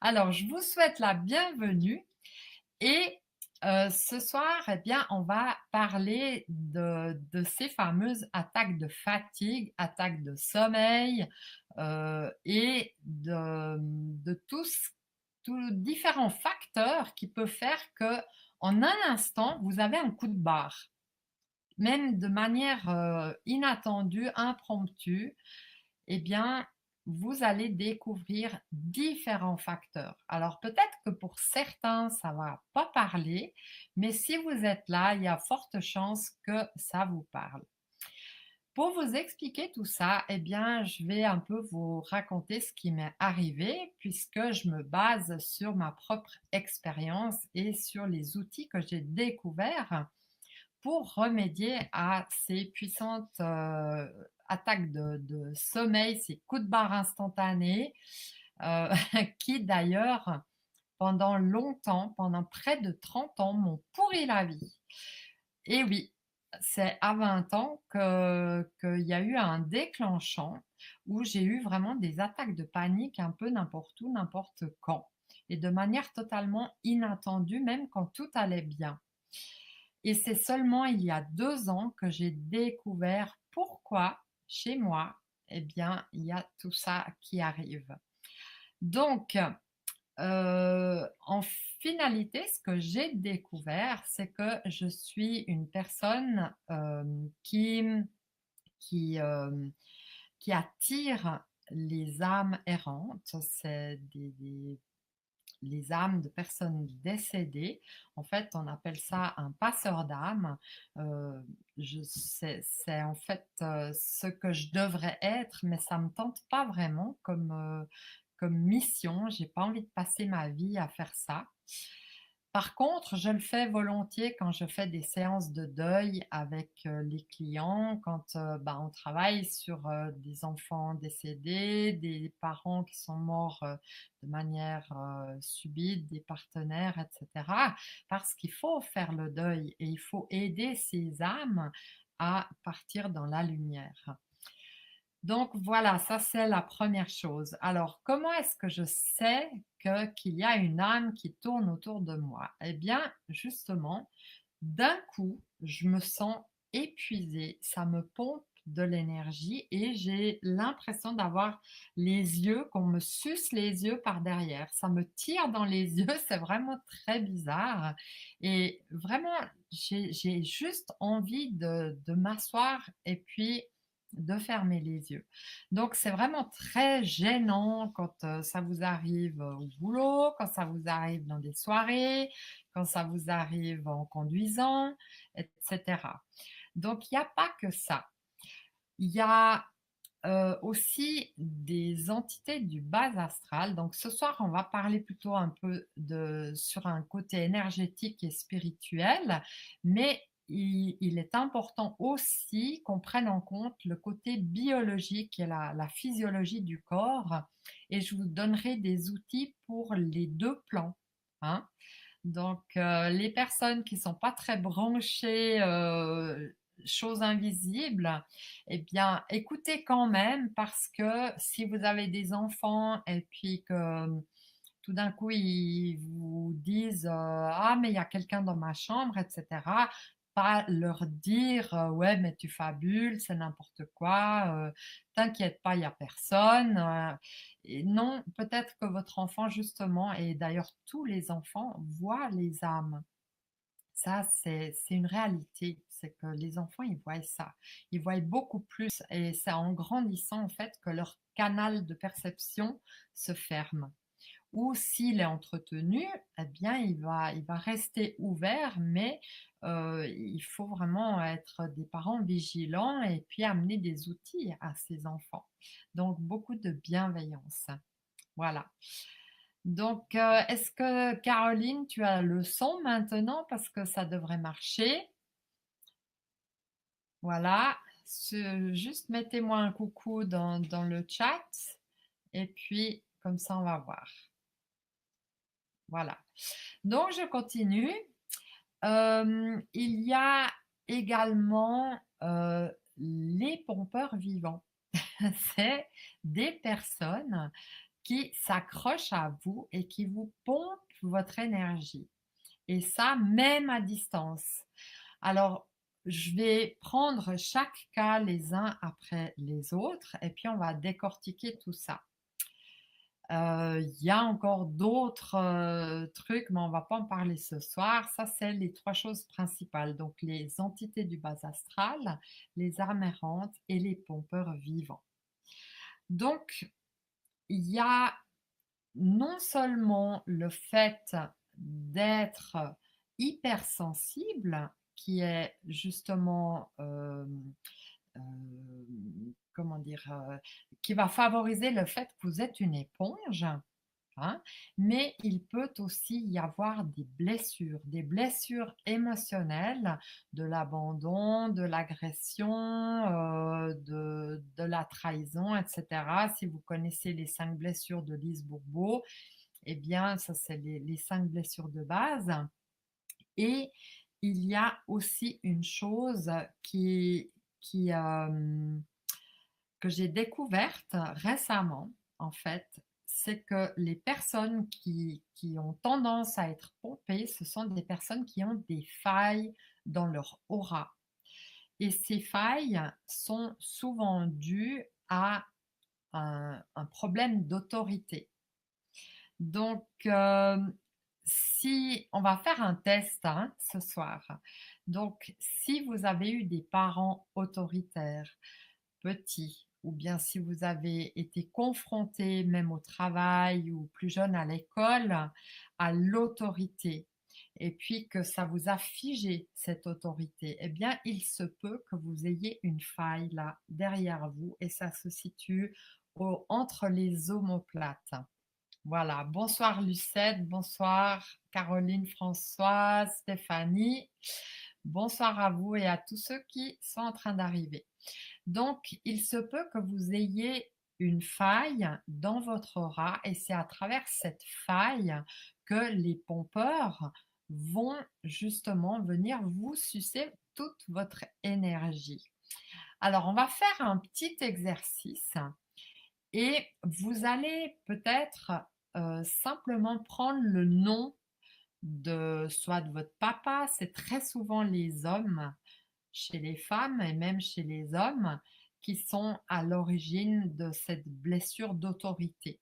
Alors, je vous souhaite la bienvenue et ce soir, eh bien, on va parler de ces fameuses attaques de fatigue, attaques de sommeil et de tous différents facteurs qui peuvent faire que en un instant, vous avez un coup de barre, même de manière inattendue, impromptue. Eh bien, vous allez découvrir différents facteurs. Alors peut-être que pour certains, ça va pas parler, mais si vous êtes là, il y a forte chance que ça vous parle. Pour vous expliquer tout ça, eh bien, je vais un peu vous raconter ce qui m'est arrivé puisque je me base sur ma propre expérience et sur les outils que j'ai découverts pour remédier à ces puissantes attaques de sommeil, ces coups de barre instantanés, euh, qui d'ailleurs, pendant longtemps, pendant près de 30 ans, m'ont pourri la vie. Et oui, c'est à 20 ans qu'il y a eu un déclenchant où j'ai eu vraiment des attaques de panique un peu n'importe où, n'importe quand, et de manière totalement inattendue, même quand tout allait bien. Et c'est seulement il y a 2 ans que j'ai découvert pourquoi, chez moi, eh bien, il y a tout ça qui arrive. Donc, en finalité, ce que j'ai découvert, c'est que je suis une personne, qui, hem, qui attire les âmes errantes. C'est des les âmes de personnes décédées. En fait, on appelle ça un passeur d'âme. Euh, c'est en fait ce que je devrais être, mais ça me tente pas vraiment comme mission. J'ai pas envie de passer ma vie à faire ça. Par contre, je le fais volontiers quand je fais des séances de deuil avec les clients, quand on travaille sur des enfants décédés, des parents qui sont morts de manière subite, des partenaires, etc. Parce qu'il faut faire le deuil et il faut aider ces âmes à partir dans la lumière. Donc voilà, ça c'est la première chose. Alors, comment est-ce que je sais qu'il y a une âme qui tourne autour de moi? Eh bien, justement, d'un coup, je me sens épuisée, ça me pompe de l'énergie et j'ai l'impression d'avoir les yeux, qu'on me suce les yeux par derrière. Ça me tire dans les yeux, c'est vraiment très bizarre. Et vraiment, j'ai juste envie de m'asseoir et puis de fermer les yeux. Donc, c'est vraiment très gênant quand ça vous arrive au boulot, quand ça vous arrive dans des soirées, quand ça vous arrive en conduisant, etc. Donc, il n'y a pas que ça. Il y a aussi des entités du bas astral. Donc, ce soir, on va parler plutôt un peu sur un côté énergétique et spirituel, mais il est important aussi qu'on prenne en compte le côté biologique et la physiologie du corps. Et je vous donnerai des outils pour les deux plans, hein. Donc, les personnes qui sont pas très branchées choses invisibles, eh bien, écoutez quand même parce que si vous avez des enfants et puis que tout d'un coup ils vous disent ah mais il y a quelqu'un dans ma chambre, etc. Pas leur dire ouais mais tu fabules, c'est n'importe quoi, t'inquiète pas, il y a personne. Et non, peut-être que votre enfant justement, et d'ailleurs tous les enfants voient les âmes. Ça, c'est une réalité. C'est que les enfants, ils voient ça. Ils voient beaucoup plus. Et c'est en grandissant, en fait, que leur canal de perception se ferme. Ou s'il est entretenu, eh bien, il va rester ouvert, mais il faut vraiment être des parents vigilants et puis amener des outils à ces enfants. Donc, beaucoup de bienveillance. Voilà. Donc, est-ce que Caroline, tu as le son maintenant parce que ça devrait marcher? Voilà. Juste mettez-moi un coucou dans le chat et puis comme ça on va voir. Voilà. Donc, je continue. Il y a également les pompeurs vivants. C'est des personnes qui s'accrochent à vous et qui vous pompent votre énergie. Et ça, même à distance. Alors, je vais prendre chaque cas les uns après les autres et puis on va décortiquer tout ça. Il y a encore d'autres, trucs, mais on va pas en parler ce soir. Ça, c'est les 3 choses principales, donc les entités du bas astral, les âmes errantes et les pompeurs vivants. Donc, il y a non seulement le fait d'être hypersensible, qui est justement, comment dire? Qui va favoriser le fait que vous êtes une éponge, hein, mais il peut aussi y avoir des blessures émotionnelles, de l'abandon, de l'agression, de la trahison, et cetera. Si vous connaissez les 5 blessures de Lise Bourbeau, eh bien, ça, c'est les 5 blessures de base. Et il y a aussi une chose qui, que j'ai découverte récemment, en fait, c'est que les personnes qui ont tendance à être pompées, ce sont des personnes qui ont des failles dans leur aura. Et ces failles sont souvent dues à un problème d'autorité. Donc, si on va faire un test, hein, ce soir. Donc, si vous avez eu des parents autoritaires, petits, ou bien si vous avez été confronté, même au travail ou plus jeune à l'école, à l'autorité, et puis que ça vous a figé cette autorité, eh bien, il se peut que vous ayez une faille là derrière vous et ça se situe entre les omoplates. Voilà, bonsoir Lucette, bonsoir Caroline, Françoise, Stéphanie. Bonsoir à vous et à tous ceux qui sont en train d'arriver. Donc, il se peut que vous ayez une faille dans votre aura et c'est à travers cette faille que les pompeurs vont justement venir vous sucer toute votre énergie. Alors, on va faire un petit exercice et vous allez peut-être simplement prendre le nom de soit de votre papa, c'est très souvent les hommes chez les femmes et même chez les hommes qui sont à l'origine de cette blessure d'autorité.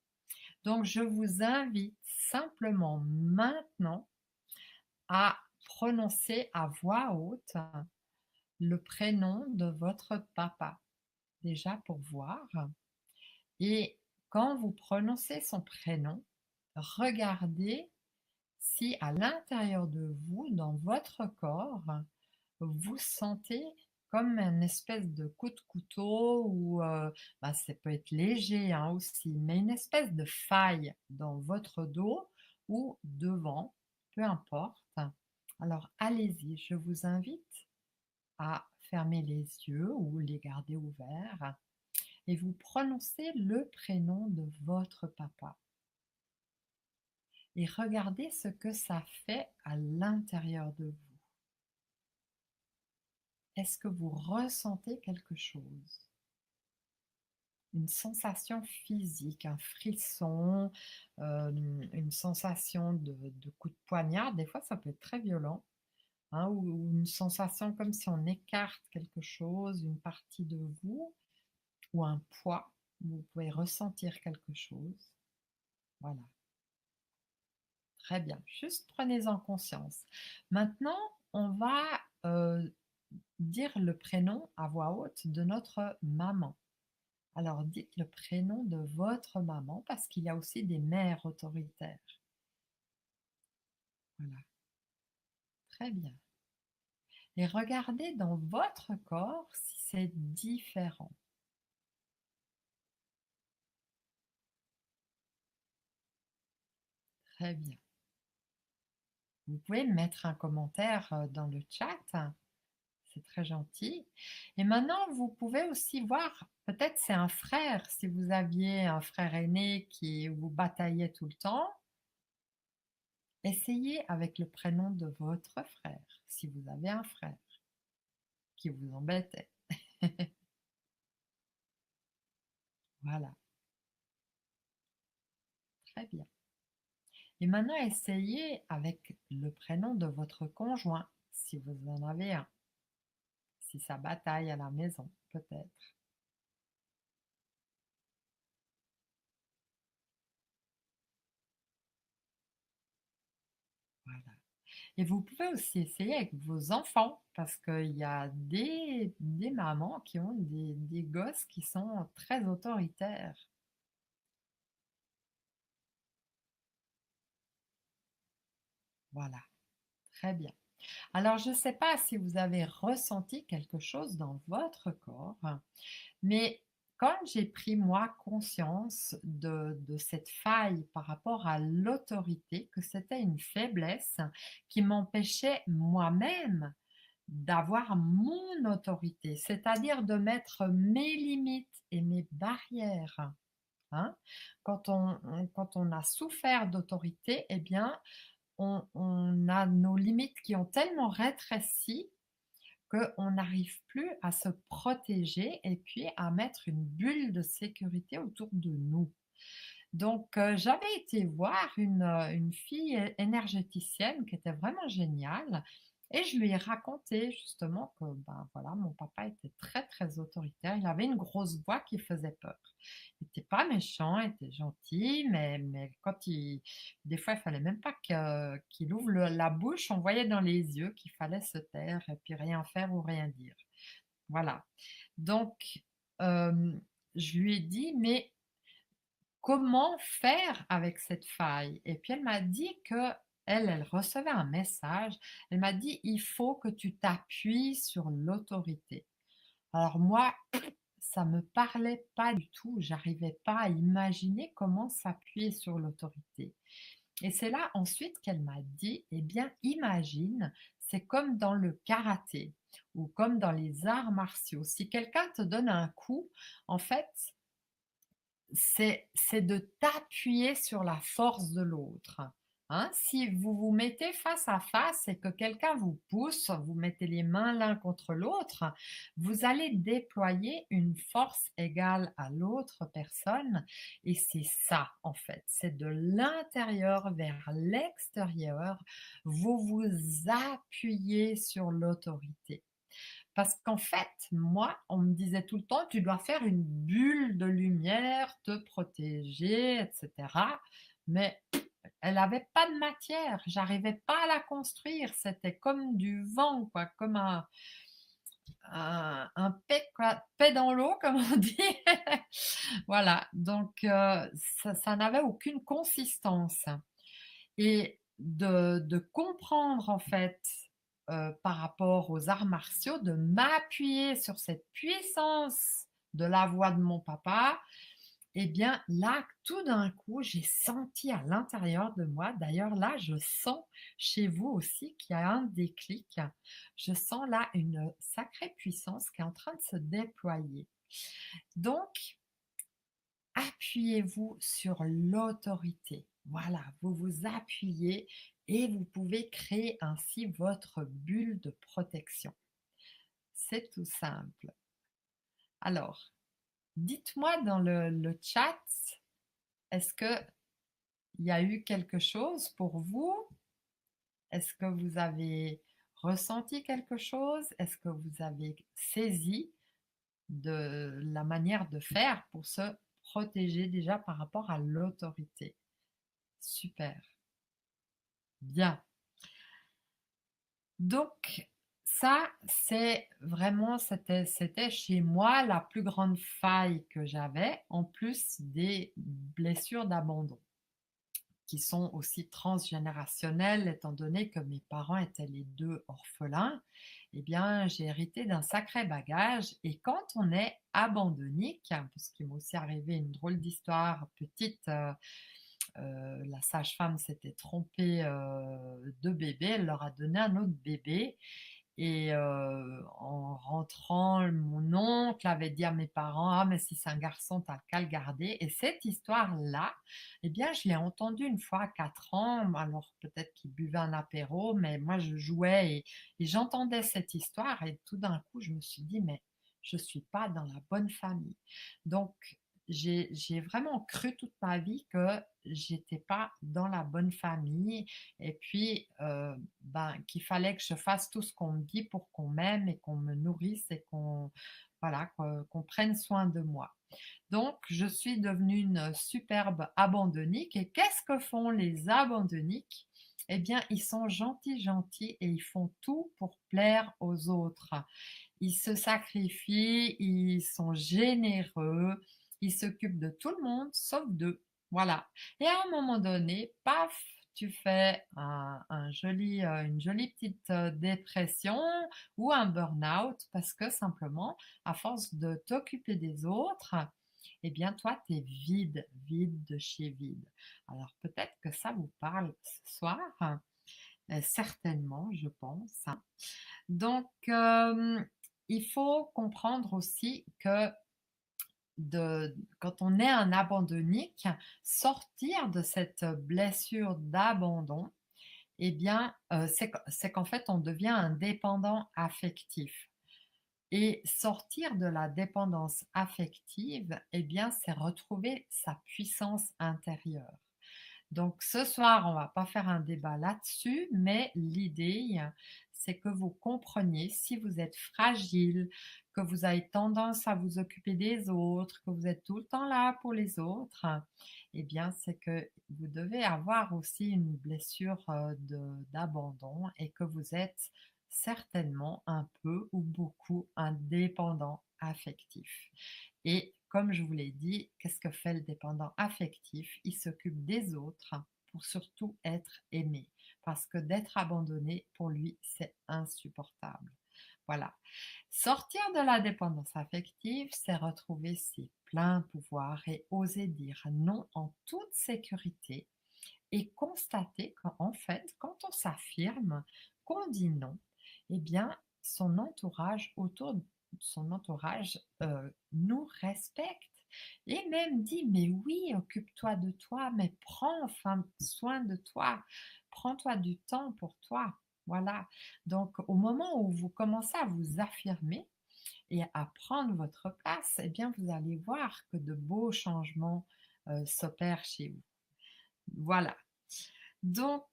Donc, je vous invite simplement maintenant à prononcer à voix haute le prénom de votre papa, déjà pour voir. Et quand vous prononcez son prénom, regardez si à l'intérieur de vous, dans votre corps, vous sentez comme une espèce de coup de couteau ou ça peut être léger hein, aussi, mais une espèce de faille dans votre dos ou devant, peu importe. Alors allez-y, je vous invite à fermer les yeux ou les garder ouverts et vous prononcez le prénom de votre papa. Et regardez ce que ça fait à l'intérieur de vous. Est-ce que vous ressentez quelque chose? Une sensation physique, un frisson, une sensation de coup de poignard. Des fois, ça peut être très violent. Hein, ou une sensation comme si on écarte quelque chose, une partie de vous, ou un poids. Vous pouvez ressentir quelque chose. Voilà. Très bien. Juste prenez-en conscience. Maintenant, on va dire le prénom à voix haute de notre maman. Alors dites le prénom de votre maman parce qu'il y a aussi des mères autoritaires. Voilà, très bien. Et regardez dans votre corps si c'est différent. Très bien. Vous pouvez mettre un commentaire dans le chat, c'est très gentil. Et maintenant, vous pouvez aussi voir, peut-être c'est un frère, si vous aviez un frère aîné qui vous bataillait tout le temps, essayez avec le prénom de votre frère, si vous avez un frère qui vous embêtait. Voilà. très bien. Et maintenant, essayez avec le prénom de votre conjoint, si vous en avez un, si ça bataille à la maison, peut-être. Voilà. Et vous pouvez aussi essayer avec vos enfants, parce qu'il y a des mamans qui ont des gosses qui sont très autoritaires. Voilà, très bien. Alors, je ne sais pas si vous avez ressenti quelque chose dans votre corps, mais quand j'ai pris moi conscience de cette faille par rapport à l'autorité, que c'était une faiblesse qui m'empêchait moi-même d'avoir mon autorité, c'est-à-dire de mettre mes limites et mes barrières. Hein. Quand on a souffert d'autorité, eh bien, on a nos limites qui ont tellement rétréci qu'on n'arrive plus à se protéger et puis à mettre une bulle de sécurité autour de nous. Donc, j'avais été voir une fille énergéticienne qui était vraiment géniale et je lui ai raconté justement que, ben, voilà, mon papa était très, très autoritaire. Il avait une grosse voix qui faisait peur. Il était pas méchant, il était gentil, mais quand il des fois, il fallait même pas qu'il ouvre la bouche, on voyait dans les yeux qu'il fallait se taire et puis rien faire ou rien dire. Voilà. Donc, je lui ai dit: «Mais comment faire avec cette faille?» Et puis elle m'a dit que elle recevait un message. Elle m'a dit: «Il faut que tu t'appuies sur l'autorité». Alors moi, ça me parlait pas du tout. J'arrivais pas à imaginer comment s'appuyer sur l'autorité. Et c'est là ensuite qu'elle m'a dit: «Eh bien, imagine, c'est comme dans le karaté ou comme dans les arts martiaux. Si quelqu'un te donne un coup, en fait, c'est de t'appuyer sur la force de l'autre. Hein. Si vous vous mettez face à face et que quelqu'un vous pousse, vous mettez les mains l'un contre l'autre, vous allez déployer une force égale à l'autre personne et c'est ça en fait, c'est de l'intérieur vers l'extérieur, vous vous appuyez sur l'autorité. Parce qu'en fait, moi, on me disait tout le temps: «Tu dois faire une bulle de lumière, te protéger et cetera». Mais elle avait pas de matière, j'arrivais pas à la construire, c'était comme du vent quoi, comme un paix quoi, paix dans l'eau comme on dit. Voilà, donc ça n'avait aucune consistance. Et de comprendre en fait, par rapport aux arts martiaux, de m'appuyer sur cette puissance de la voix de mon papa, et bien là, tout d'un coup, j'ai senti à l'intérieur de moi, d'ailleurs là, je sens chez vous aussi qu'il y a un déclic. Je sens là une sacrée puissance qui est en train de se déployer. Donc appuyez-vous sur l'autorité. Voilà, vous vous appuyez et vous pouvez créer ainsi votre bulle de protection. C'est tout simple. Alors, dites-moi dans le chat, est-ce qu'il y a eu quelque chose pour vous? Est-ce que vous avez ressenti quelque chose? Est-ce que vous avez saisi de la manière de faire pour se protéger déjà par rapport à l'autorité? Super, bien. Donc ça, c'est vraiment c'était chez moi la plus grande faille que j'avais, en plus des blessures d'abandon, qui sont aussi transgénérationnelles étant donné que mes parents étaient les 2 orphelins. Eh bien, j'ai hérité d'un sacré bagage et quand on est abandonnique, parce qu'il m'est aussi arrivé une drôle d'histoire petite, la sage-femme s'était trompée, de bébé, elle leur a donné un autre bébé et en rentrant, mon oncle avait dit à mes parents: «Ah mais si c'est un garçon, tu qu'à le garder» et cette histoire-là, eh bien je l'ai entendue une fois à 4 ans, alors peut-être qu'ils buvaient un apéro, mais moi je jouais et j'entendais cette histoire et tout d'un coup je me suis dit: «Mais je suis pas dans la bonne famille». Donc j'ai vraiment cru toute ma vie que j'étais pas dans la bonne famille et puis, ben, qu'il fallait que je fasse tout ce qu'on me dit pour qu'on m'aime et qu'on me nourrisse et qu'on voilà, qu'on prenne soin de moi. Donc je suis devenue une superbe abandonnique et qu'est-ce que font les abandonniques? Eh bien, ils sont gentils, gentils et ils font tout pour plaire aux autres. Ils se sacrifient, ils sont généreux, ils s'occupent de tout le monde sauf d'eux. Voilà. Et à un moment donné, paf, tu fais une jolie petite dépression ou un burn-out parce que simplement, à force de t'occuper des autres, eh bien, toi, tu es vide, vide de chez vide. Alors, peut-être que ça vous parle ce soir, certainement, je pense. Donc, il faut comprendre aussi que quand on est un abandonnique, sortir de cette blessure d'abandon, eh bien, c'est qu'en fait, on devient un dépendant affectif. Et sortir de la dépendance affective, eh bien, c'est retrouver sa puissance intérieure. Donc ce soir, on va pas faire un débat là-dessus, mais l'idée, c'est que vous compreniez si vous êtes fragile, que vous avez tendance à vous occuper des autres, que vous êtes tout le temps là pour les autres, eh bien, c'est que vous devez avoir aussi une blessure d'abandon et que vous êtes certainement un peu ou beaucoup un dépendant affectif. Et comme je vous l'ai dit, qu'est-ce que fait le dépendant affectif? Il s'occupe des autres pour surtout être aimé. Parce que d'être abandonné, pour lui, c'est insupportable. Voilà. Sortir de la dépendance affective, c'est retrouver ses pleins pouvoirs et oser dire non en toute sécurité et constater qu'en fait, quand on s'affirme, qu'on dit non, eh bien, son entourage autour de son entourage nous respecte et même dit mais oui, occupe-toi de toi, mais prends enfin soin de toi, prends-toi du temps pour toi. Voilà. Donc, au moment où vous commencez à vous affirmer et à prendre votre place, eh bien, vous allez voir que de beaux changements s'opèrent chez vous. Voilà. Donc,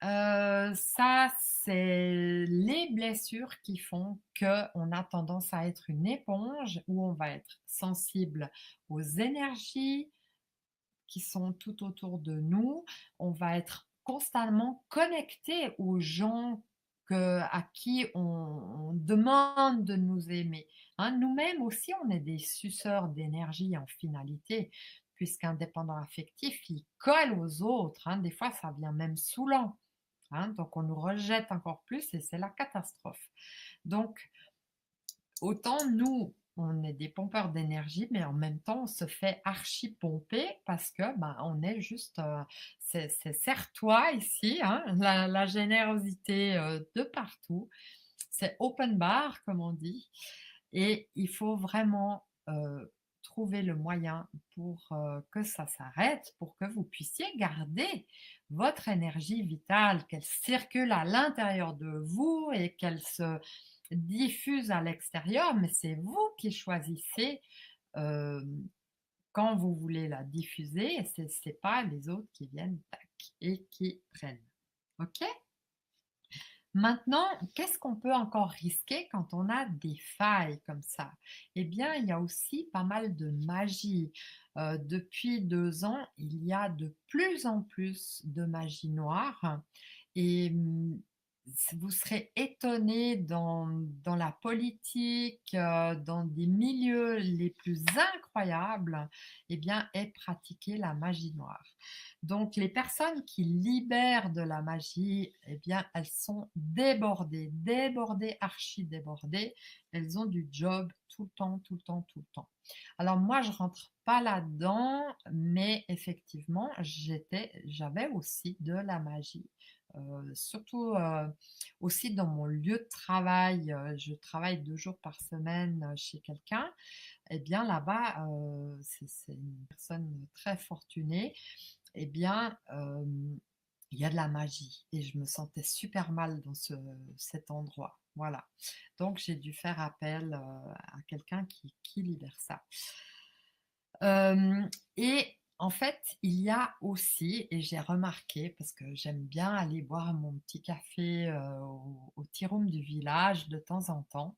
ça, c'est les blessures qui font qu'on a tendance à être une éponge, où on va être sensible aux énergies qui sont tout autour de nous. On va être constamment connecté aux gens à qui on demande de nous aimer. Hein, nous-mêmes aussi, on est des suceurs d'énergie en finalité, puisqu'un dépendant affectif, il colle aux autres. Hein, des fois, ça vient même saoulant. Hein, donc, on nous rejette encore plus et c'est la catastrophe. Donc, autant nous, on est des pompeurs d'énergie, mais en même temps, on se fait archi pomper parce que ben, on est juste, c'est serre-toi ici, hein, la générosité de partout. C'est open bar, comme on dit. Et il faut vraiment trouver le moyen pour que ça s'arrête, pour que vous puissiez garder votre énergie vitale, qu'elle circule à l'intérieur de vous et qu'elle se diffuse à l'extérieur, mais c'est vous qui choisissez euh, quand vous voulez la diffuser et c'est pas les autres qui viennent tac, et qui prennent. OK? Maintenant, qu'est-ce qu'on peut encore risquer quand on a des failles comme ça? Eh bien, il y a aussi pas mal de magie. Depuis 2 ans, il y a de plus en plus de magie noire et vous serez étonnés dans la politique, dans des milieux les plus incroyables, eh bien, est pratiquée la magie noire. Donc, les personnes qui libèrent de la magie, eh bien, elles sont débordées, débordées, archi débordées. Elles ont du job tout le temps, tout le temps, tout le temps. Alors moi, je rentre pas là-dedans, mais effectivement, j'avais aussi de la magie. Surtout aussi dans mon lieu de travail, je travaille 2 jours par semaine chez quelqu'un. Eh bien là-bas, c'est une personne très fortunée eh bien, il y a de la magie et je me sentais super mal dans cet endroit. Voilà. Donc j'ai dû faire appel, à quelqu'un qui libère ça. Et en fait, il y a aussi et j'ai remarqué parce que j'aime bien aller boire mon petit café, au tea room du village de temps en temps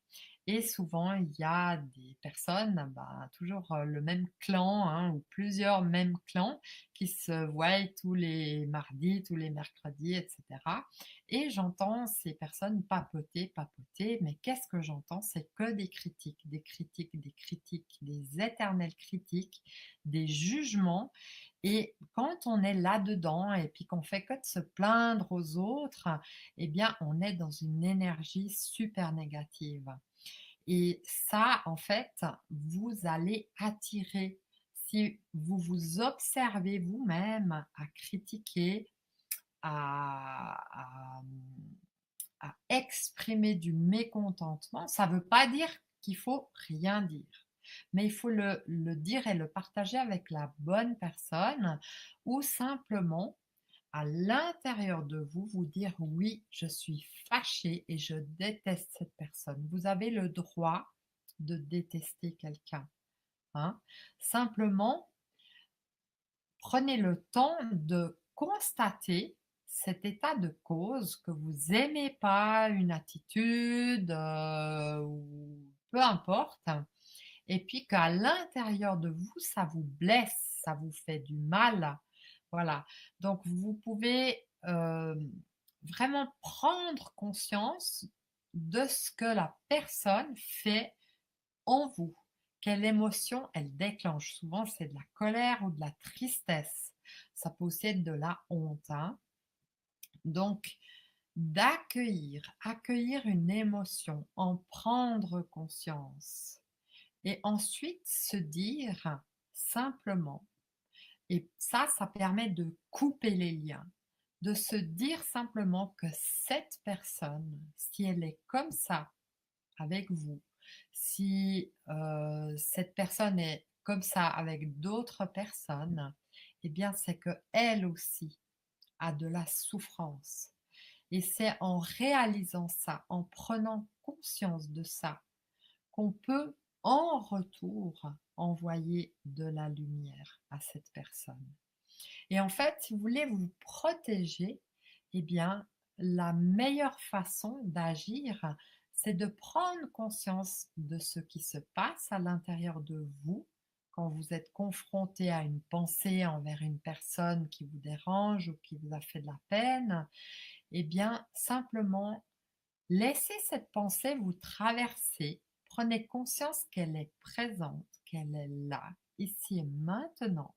et souvent il y a des personnes, bah, toujours, le même clan, hein, ou plusieurs mêmes clans qui se voient tous les mardis, tous les mercredis et cetera et j'entends ces personnes papoter, papoter, mais qu'est-ce que j'entends? C'est que des critiques, des critiques, des critiques, des éternelles critiques, des jugements et quand on est là-dedans et puis qu'on fait que de se plaindre aux autres, eh bien, on est dans une énergie super négative et ça, en fait, vous allez attirer si vous vous observez vous-même à critiquer, à exprimer du mécontentement, ça ne veut pas dire qu'il faut rien dire, mais il faut le dire et le partager avec la bonne personne ou simplement à l'intérieur de vous, vous dire oui, je suis fâché et je déteste cette personne. Vous avez le droit de détester quelqu'un, hein. Simplement, prenez le temps de constater cet état de cause que vous aimez pas une attitude, ou peu importe et puis qu'à l'intérieur de vous, ça vous blesse, ça vous fait du mal. Voilà, donc vous pouvez, vraiment prendre conscience de ce que la personne fait en vous. Quelle émotion elle déclenche? Souvent, c'est de la colère ou de la tristesse. Ça peut aussi être de la honte, hein. Donc, accueillir une émotion, en prendre conscience et ensuite se dire simplement, et ça permet de couper les liens, de se dire simplement que cette personne, si elle est comme ça avec vous, si cette personne est comme ça avec d'autres personnes, eh bien c'est que elle aussi a de la souffrance. Et c'est en réalisant ça, en prenant conscience de ça, qu'on peut en retour envoyer de la lumière à cette personne. Et en fait, si vous voulez vous protéger, eh bien, la meilleure façon d'agir, c'est de prendre conscience de ce qui se passe à l'intérieur de vous quand vous êtes confronté à une pensée envers une personne qui vous dérange ou qui vous a fait de la peine. Eh bien, simplement, laissez cette pensée vous traverser. Prenez conscience qu'elle est présente, qu'elle est là, ici et maintenant.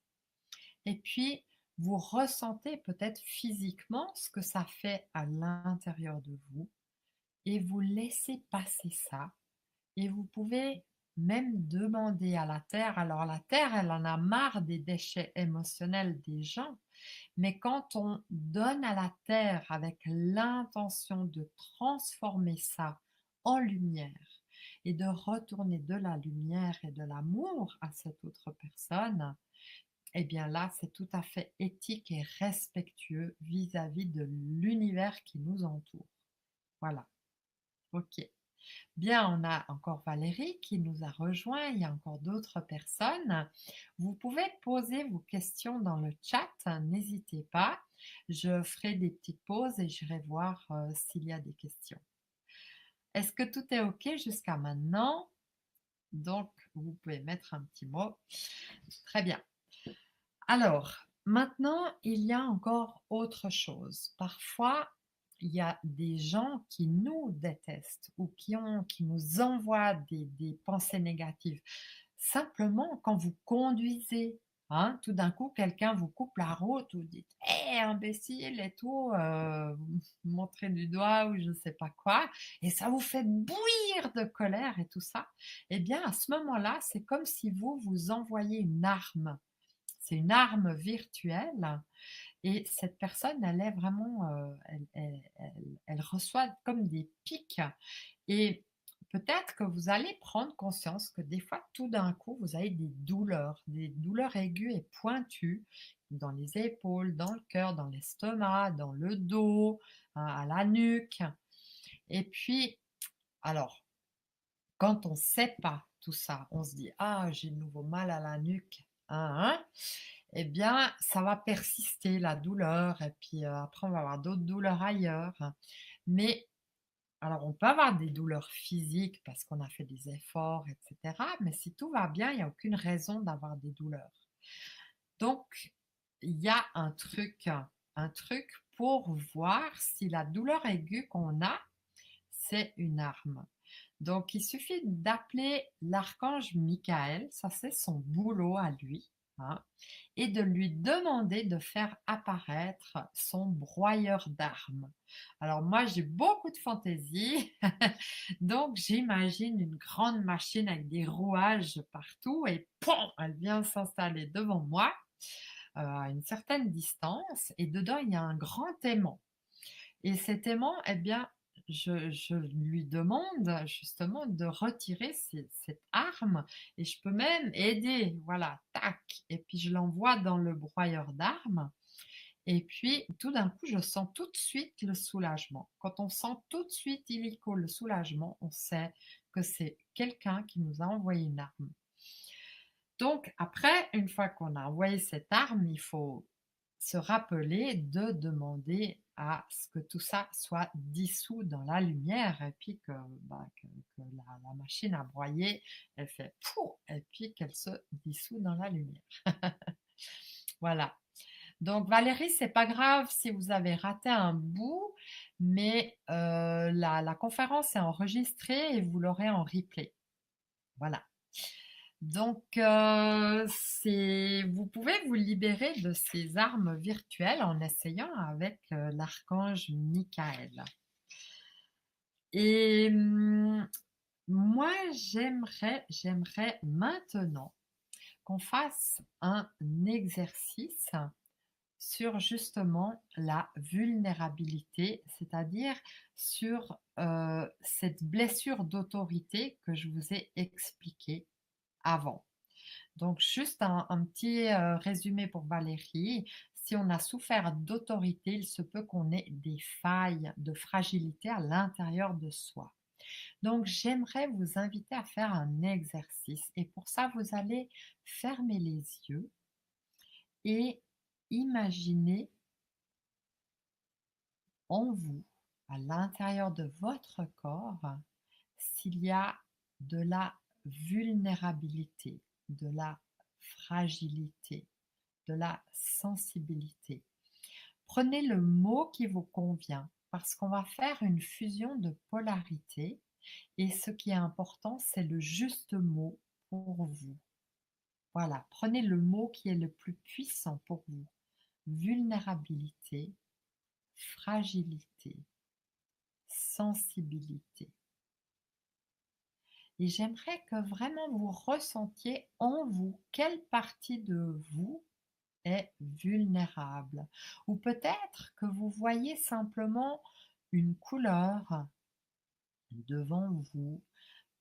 Et puis, vous ressentez peut-être physiquement ce que ça fait à l'intérieur de vous et vous laissez passer ça. Et vous pouvez même demander à la Terre, alors la Terre, elle en a marre des déchets émotionnels des gens, mais quand on donne à la Terre avec l'intention de transformer ça en lumière et de retourner de la lumière et de l'amour à cette autre personne, eh bien là, c'est tout à fait éthique et respectueux vis-à-vis de l'univers qui nous entoure. Voilà, ok. Bien, on a encore Valérie qui nous a rejoint, il y a encore d'autres personnes. Vous pouvez poser vos questions dans le chat, n'hésitez pas. Je ferai des petites pauses et j'irai voir s'il y a des questions. Est-ce que tout est OK jusqu'à maintenant? Donc, vous pouvez mettre un petit mot. Très bien. Alors, maintenant, il y a encore autre chose. Parfois, il y a des gens qui nous détestent ou qui nous envoient des pensées négatives. Simplement, quand vous conduisez, hein, tout d'un coup, quelqu'un vous coupe la route, vous dites «Hé, imbécile!» et tout, vous montrez du doigt ou je ne sais pas quoi, et ça vous fait bouillir de colère et tout ça. Eh bien, à ce moment-là, c'est comme si vous envoyez une arme. C'est une arme virtuelle et cette personne, elle est vraiment, elle reçoit comme des pics et peut-être que vous allez prendre conscience que des fois, tout d'un coup, vous avez des douleurs aiguës et pointues dans les épaules, dans le cœur, dans l'estomac, dans le dos, à la nuque et puis alors, quand on ne sait pas tout ça, on se dit: «Ah, j'ai de nouveau mal à la nuque». hein, hein, eh bien, ça va persister la douleur et puis, après on va avoir d'autres douleurs ailleurs. Mais alors on peut avoir des douleurs physiques parce qu'on a fait des efforts et cetera, mais si tout va bien, il y a aucune raison d'avoir des douleurs. Donc, il y a un truc pour voir si la douleur aiguë qu'on a, c'est une arme. Donc, il suffit d'appeler l'archange Michael, ça c'est son boulot à lui, hein, et de lui demander de faire apparaître son broyeur d'armes. Alors moi, j'ai beaucoup de fantaisie, donc j'imagine une grande machine avec des rouages partout et POM, elle vient s'installer devant moi à une certaine distance et dedans, il y a un grand aimant. Et cet aimant, eh bien, je lui demande justement de retirer cette arme et je peux même aider, voilà, tac, et puis je l'envoie dans le broyeur d'armes. Et puis, tout d'un coup, je sens tout de suite le soulagement. Quand on sent tout de suite illico le soulagement, on sait que c'est quelqu'un qui nous a envoyé une arme. Donc après, une fois qu'on a envoyé cette arme, il faut se rappeler de demander à ce que tout ça soit dissous dans la lumière et puis que, que la machine à broyer, elle fait pouf et puis qu'elle se dissout dans la lumière. Voilà. Donc Valérie, c'est pas grave si vous avez raté un bout, mais la conférence est enregistrée et vous l'aurez en replay. Voilà. Donc, vous pouvez vous libérer de ces armes virtuelles en essayant avec l'archange Michael. Et moi, j'aimerais maintenant qu'on fasse un exercice sur justement la vulnérabilité, c'est-à-dire sur cette blessure d'autorité que je vous ai expliquée avant. Donc juste un petit, résumé pour Valérie. Si on a souffert d'autorité, il se peut qu'on ait des failles de fragilité à l'intérieur de soi. Donc j'aimerais vous inviter à faire un exercice et pour ça, vous allez fermer les yeux et imaginer en vous, à l'intérieur de votre corps, s'il y a de la vulnérabilité, de la fragilité, de la sensibilité. Prenez le mot qui vous convient parce qu'on va faire une fusion de polarité et ce qui est important, c'est le juste mot pour vous. Voilà, prenez le mot qui est le plus puissant pour vous. Vulnérabilité, fragilité, sensibilité. Et j'aimerais que vraiment vous ressentiez en vous quelle partie de vous est vulnérable. Ou peut-être que vous voyez simplement une couleur devant vous.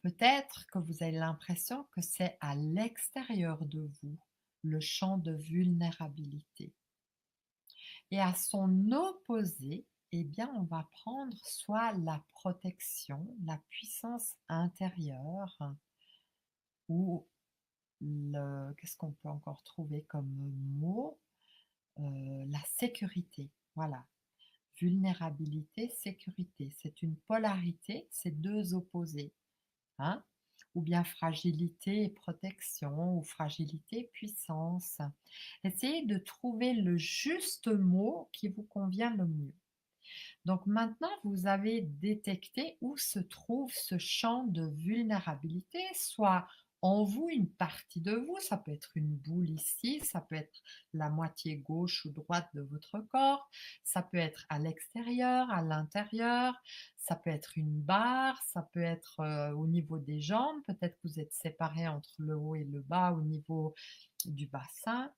Peut-être que vous avez l'impression que c'est à l'extérieur de vous, le champ de vulnérabilité. Et à son opposé, eh bien, on va prendre soit la protection, la puissance intérieure, ou qu'est-ce qu'on peut encore trouver comme mot? La sécurité, voilà. Vulnérabilité, sécurité, c'est une polarité, c'est deux opposés, hein? Ou bien fragilité et protection, ou fragilité, puissance. Essayez de trouver le juste mot qui vous convient le mieux. Donc maintenant, vous avez détecté où se trouve ce champ de vulnérabilité, soit en vous, une partie de vous, ça peut être une boule ici, ça peut être la moitié gauche ou droite de votre corps, ça peut être à l'extérieur, à l'intérieur, ça peut être une barre, ça peut être au niveau des jambes, peut-être que vous êtes séparés entre le haut et le bas au niveau du bassin.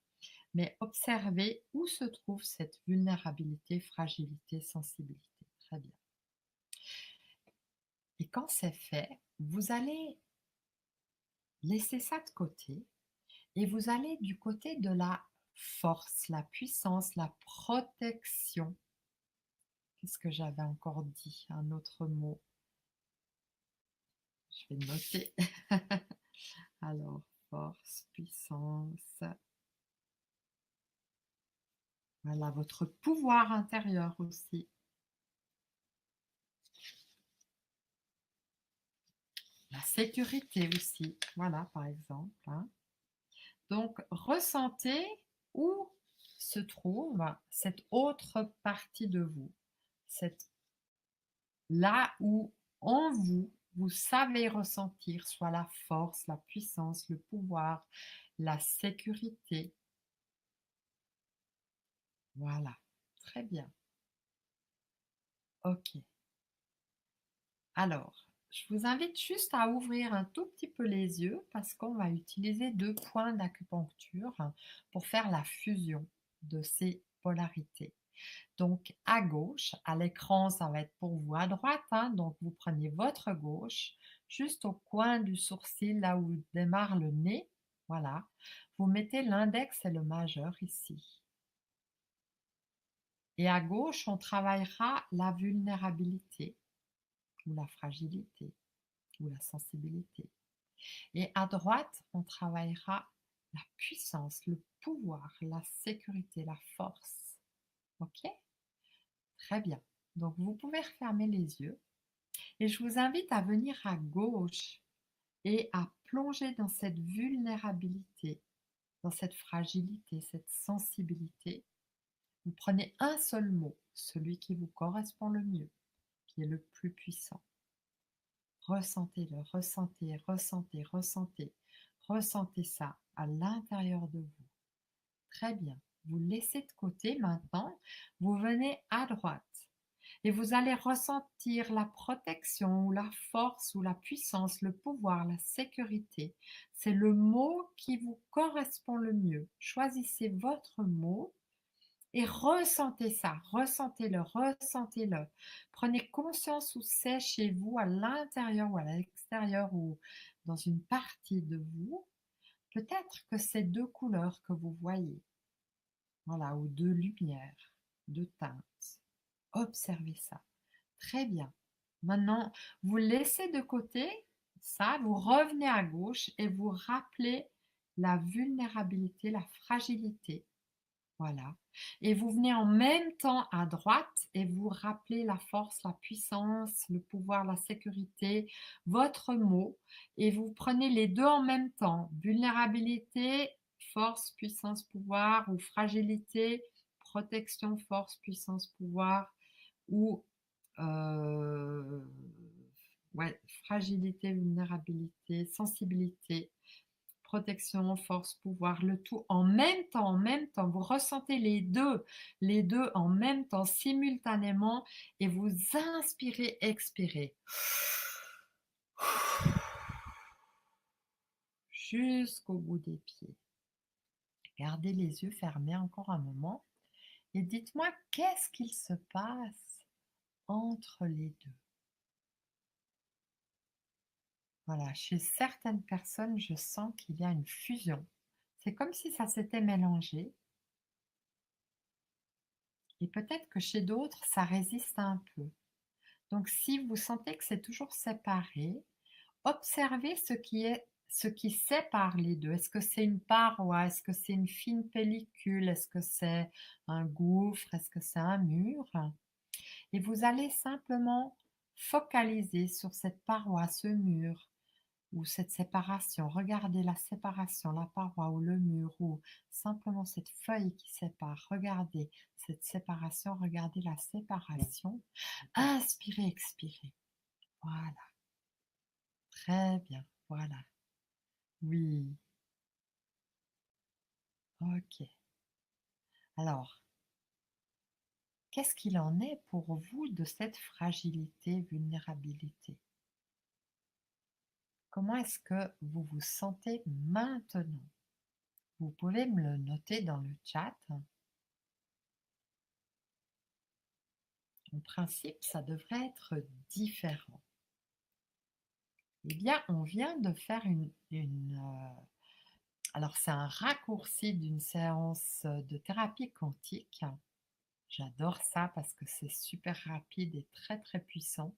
Mais observez où se trouve cette vulnérabilité, fragilité, sensibilité. Très bien. Et quand c'est fait, vous allez laisser ça de côté et vous allez du côté de la force, la puissance, la protection. Qu'est-ce que j'avais encore dit? Un autre mot. Je vais noter. Alors, force, puissance. Voilà, votre pouvoir intérieur aussi. La sécurité aussi, voilà, par exemple, hein. Donc, ressentez où se trouve cette autre partie de vous, cette là où en vous, vous savez ressentir soit la force, la puissance, le pouvoir, la sécurité. Voilà, très bien. OK. Alors, je vous invite juste à ouvrir un tout petit peu les yeux parce qu'on va utiliser 2 points d'acupuncture pour faire la fusion de ces polarités. Donc à gauche, à l'écran, ça va être pour vous à droite, hein, donc vous prenez votre gauche, juste au coin du sourcil, là où démarre le nez, voilà. Vous mettez l'index et le majeur ici. Et à gauche, on travaillera la vulnérabilité ou la fragilité ou la sensibilité. Et à droite, on travaillera la puissance, le pouvoir, la sécurité, la force. OK? Très bien. Donc vous pouvez refermer les yeux et je vous invite à venir à gauche et à plonger dans cette vulnérabilité, dans cette fragilité, cette sensibilité. Vous prenez un seul mot, celui qui vous correspond le mieux, qui est le plus puissant. Ressentez-le, ressentez, ressentez, ressentez. Ressentez ça à l'intérieur de vous. Très bien. Vous laissez de côté maintenant. Vous venez à droite et vous allez ressentir la protection ou la force ou la puissance, le pouvoir, la sécurité. C'est le mot qui vous correspond le mieux. Choisissez votre mot et ressentez ça, ressentez-le, ressentez-le. Prenez conscience où c'est chez vous, à l'intérieur ou à l'extérieur ou dans une partie de vous. Peut-être que c'est 2 couleurs que vous voyez, voilà, ou 2 lumières, 2 teintes. Observez ça. Très bien. Maintenant, vous laissez de côté ça, vous revenez à gauche et vous rappelez la vulnérabilité, la fragilité. Voilà. Et vous venez en même temps à droite et vous rappelez la force, la puissance, le pouvoir, la sécurité, votre mot. Et vous prenez les deux en même temps. Vulnérabilité, force, puissance, pouvoir, ou fragilité, protection, force, puissance, pouvoir, ou euh, ouais, fragilité, vulnérabilité, sensibilité, protection, force, pouvoir, le tout en même temps. Vous ressentez les deux en même temps, simultanément, et vous inspirez, expirez. Jusqu'au bout des pieds. Gardez les yeux fermés encore un moment et dites-moi qu'est-ce qu'il se passe entre les deux. Voilà, chez certaines personnes, je sens qu'il y a une fusion. C'est comme si ça s'était mélangé. Et peut-être que chez d'autres, ça résiste un peu. Donc, si vous sentez que c'est toujours séparé, observez ce qui sépare les deux. Est-ce que c'est une paroi? Est-ce que c'est une fine pellicule? Est-ce que c'est un gouffre? Est-ce que c'est un mur? Et vous allez simplement focaliser sur cette paroi, ce mur, ou cette séparation. Regardez la séparation, la paroi ou le mur, ou simplement cette feuille qui sépare. Regardez cette séparation, regardez la séparation. Inspirez, expirez. Voilà, très bien, voilà. Oui, ok. Alors, qu'est-ce qu'il en est pour vous de cette fragilité, vulnérabilité? Comment est-ce que vous vous sentez maintenant? Vous pouvez me le noter dans le chat. En principe, ça devrait être différent. Eh bien, on vient de faire alors c'est un raccourci d'une séance de thérapie quantique. J'adore ça parce que c'est super rapide et très très puissant.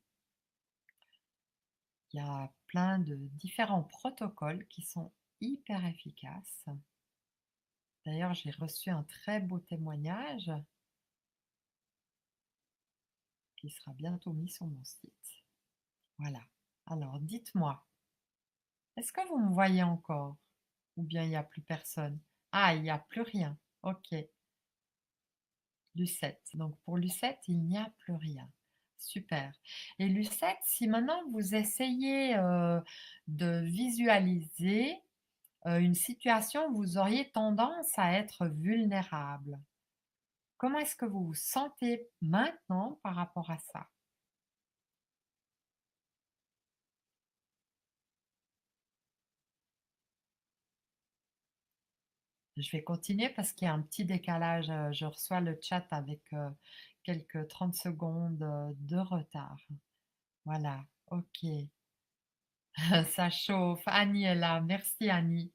Il y a plein de différents protocoles qui sont hyper efficace. D'ailleurs, j'ai reçu un très beau témoignage qui sera bientôt mis sur mon site. Voilà. Alors, dites-moi, est-ce que vous me voyez encore? Ou bien il n'y a plus personne? Ah, il n'y a plus rien. Ok. Lucette. Donc pour Lucette, il n'y a plus rien. Super. Et Lucette, si maintenant vous essayez de visualiser une situation où vous auriez tendance à être vulnérable, comment est-ce que vous vous sentez maintenant par rapport à ça? Je vais continuer parce qu'il y a un petit décalage. Je reçois le chat avec quelques 30 secondes de retard. Voilà, ok. Ça chauffe. Annie est là. Merci Annie.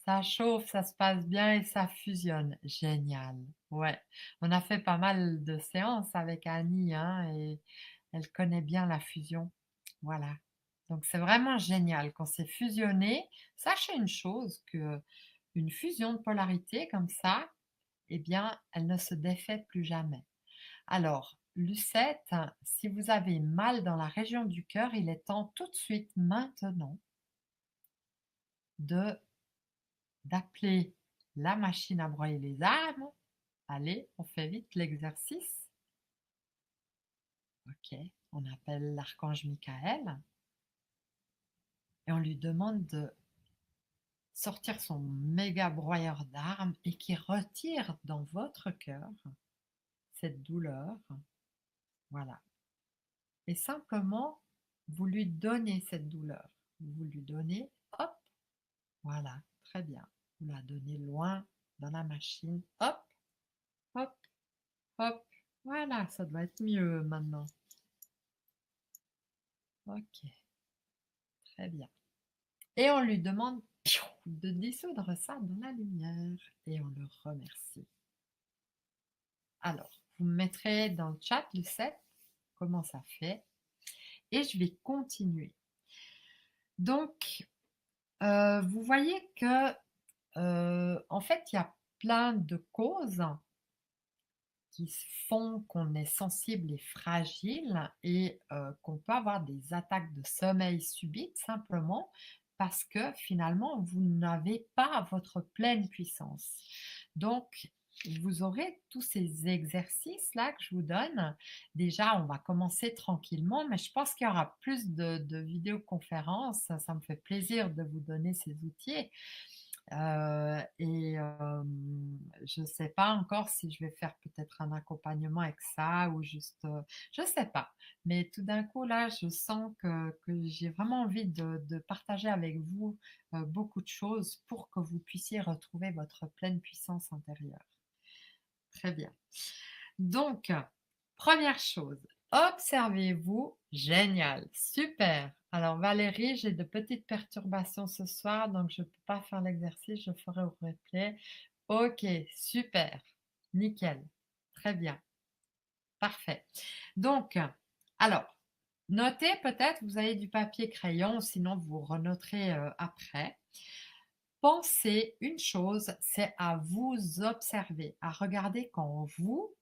Ça chauffe, ça se passe bien et ça fusionne. Génial. Ouais. On a fait pas mal de séances avec Annie, hein, et elle connaît bien la fusion. Voilà. Donc c'est vraiment génial quand c'est fusionné. Sachez une chose, que une fusion de polarité comme ça, eh bien, elle ne se défait plus jamais. Alors, Lucette, si vous avez mal dans la région du cœur, il est temps tout de suite, maintenant, de d'appeler la machine à broyer les âmes. Allez, on fait vite l'exercice. Ok, on appelle l'archange Michael et on lui demande de sortir son méga broyeur d'armes et qui retire dans votre cœur cette douleur. Voilà. Et simplement, vous lui donnez cette douleur. Vous lui donnez, hop, voilà, très bien. Vous la donnez loin dans la machine, hop, hop, hop. Voilà, ça doit être mieux maintenant. Ok, très bien. Et on lui demande de dissoudre ça dans la lumière et on le remercie. Alors, vous me mettrez dans le chat le 7, comment ça fait, et je vais continuer. Donc, vous voyez que, en fait, il y a plein de causes qui font qu'on est sensible et fragile et qu'on peut avoir des attaques de sommeil subites simplement parce que finalement, vous n'avez pas votre pleine puissance. Donc, vous aurez tous ces exercices-là que je vous donne. Déjà, on va commencer tranquillement, mais je pense qu'il y aura plus de vidéoconférences. Ça me fait plaisir de vous donner ces outils. Je ne sais pas encore si je vais faire peut-être un accompagnement avec ça ou juste, je ne sais pas. Mais tout d'un coup, là, je sens que j'ai vraiment envie de partager avec vous beaucoup de choses pour que vous puissiez retrouver votre pleine puissance intérieure. Très bien. Donc, première chose, observez-vous. Génial, super. Alors Valérie, j'ai de petites perturbations ce soir, donc je ne peux pas faire l'exercice, je ferai au replay. Ok, super, nickel, très bien, parfait. Donc, alors, notez peut-être, vous avez du papier crayon, sinon vous renoterez après. Pensez une chose, c'est à vous observer, à regarder quand vous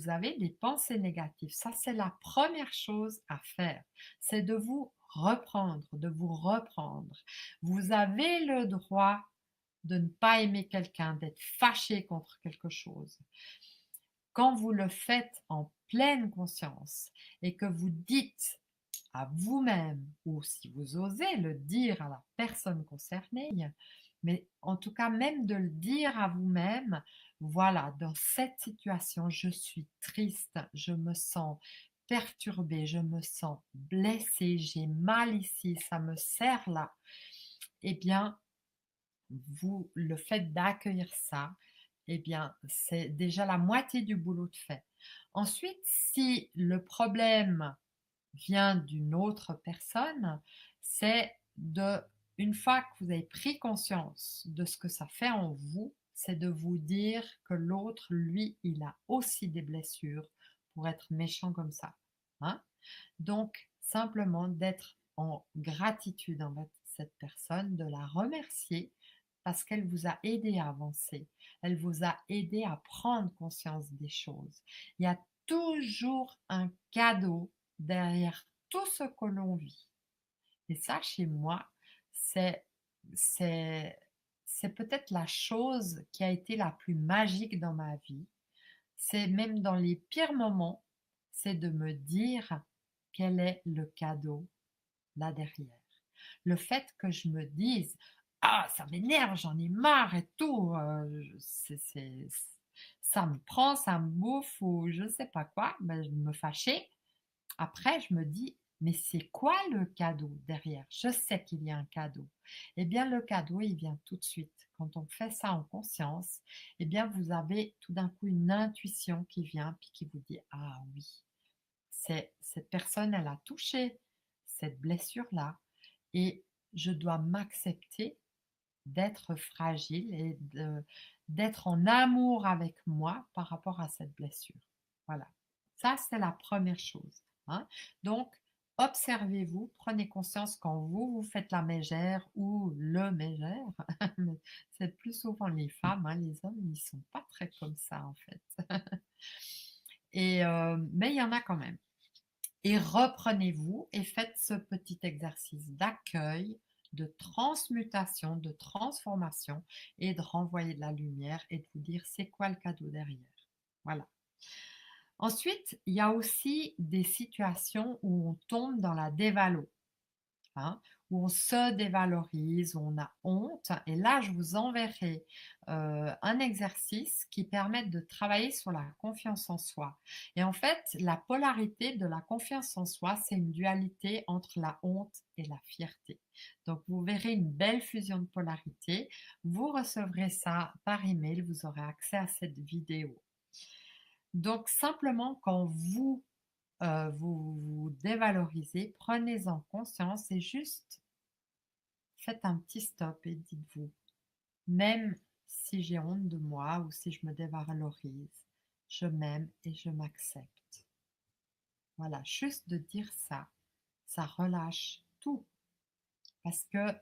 avez des pensées négatives. Ça, c'est la première chose à faire. C'est de vous reprendre, de vous reprendre. Vous avez le droit de ne pas aimer quelqu'un, d'être fâché contre quelque chose. Quand vous le faites en pleine conscience et que vous dites à vous-même, ou si vous osez le dire à la personne concernée, mais en tout cas même de le dire à vous-même, voilà, dans cette situation, je suis triste, je me sens perturbée, je me sens blessée, j'ai mal ici, ça me serre là. Eh bien, vous, le fait d'accueillir ça, eh bien, c'est déjà la moitié du boulot de fait. Ensuite, si le problème vient d'une autre personne, c'est de, une fois que vous avez pris conscience de ce que ça fait en vous, c'est de vous dire que l'autre, lui, il a aussi des blessures pour être méchant comme ça. Hein. Donc, simplement d'être en gratitude envers cette personne, de la remercier, parce qu'elle vous a aidé à avancer. Elle vous a aidé à prendre conscience des choses. Il y a toujours un cadeau derrière tout ce que l'on vit. Et ça, chez moi, c'est c'est c'est peut-être la chose qui a été la plus magique dans ma vie. C'est même dans les pires moments, c'est de me dire quel est le cadeau là derrière. Le fait que je me dise: «Ah, ça m'énerve, j'en ai marre et tout, ça me prend, ça me bouffe» ou je sais pas quoi, ben, je me fâchais. Après, je me dis: «Mais c'est quoi le cadeau derrière?» Je sais qu'il y a un cadeau. Eh bien, le cadeau, il vient tout de suite. Quand on fait ça en conscience, eh bien, vous avez tout d'un coup une intuition qui vient, puis qui vous dit: «Ah oui, c'est cette personne, elle a touché cette blessure-là et je dois m'accepter d'être fragile et d'être en amour avec moi par rapport à cette blessure». Voilà. Ça, c'est la première chose, hein. Donc, observez-vous, prenez conscience quand vous faites la mégère ou le mégère. Mais c'est plus souvent les femmes, hein, les hommes, ils sont pas très comme ça en fait. Mais il y en a quand même. Et reprenez-vous et faites ce petit exercice d'accueil, de transmutation, de transformation et de renvoyer de la lumière et de vous dire c'est quoi le cadeau derrière. Voilà. Ensuite, il y a aussi des situations où on tombe dans la dévalo, hein, où on se dévalorise, où on a honte. Et là, je vous enverrai un exercice qui permet de travailler sur la confiance en soi. Et en fait, la polarité de la confiance en soi, c'est une dualité entre la honte et la fierté. Donc, vous verrez une belle fusion de polarité. Vous recevrez ça par email. Vous aurez accès à cette vidéo. Donc, simplement, quand vous vous dévalorisez, prenez-en conscience et juste faites un petit stop et dites-vous, même si j'ai honte de moi ou si je me dévalorise, je m'aime et je m'accepte. Voilà, juste de dire ça relâche tout. Parce que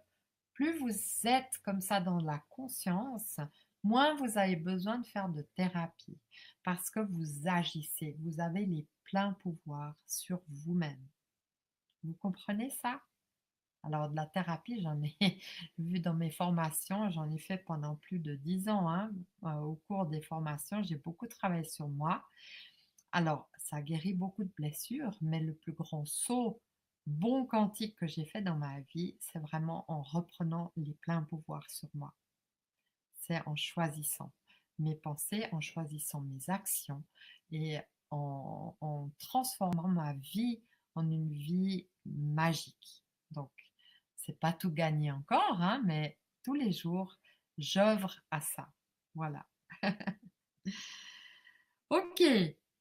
plus vous êtes comme ça dans la conscience, moins vous avez besoin de faire de thérapie. Parce que vous agissez, vous avez les pleins pouvoirs sur vous-même. Vous comprenez ça? Alors de la thérapie, j'en ai vu dans mes formations, j'en ai fait pendant plus de 10 ans, hein. Au cours des formations, j'ai beaucoup travaillé sur moi. Alors, ça guérit beaucoup de blessures, mais le plus grand saut, bon quantique que j'ai fait dans ma vie, c'est vraiment en reprenant les pleins pouvoirs sur moi. C'est en choisissant mes pensées, en choisissant mes actions et en transformant ma vie en une vie magique. Donc, c'est pas tout gagné encore, hein, mais tous les jours, j'œuvre à ça. Voilà. Ok,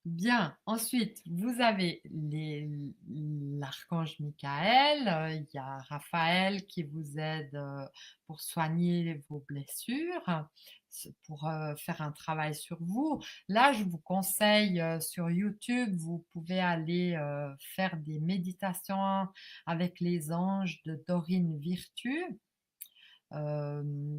bien. Ensuite, vous avez l'archange Michael, il y a Raphaël qui vous aide pour soigner vos blessures, pour faire un travail sur vous. Là, je vous conseille sur YouTube, vous pouvez aller faire des méditations avec les anges de Dorine Virtue.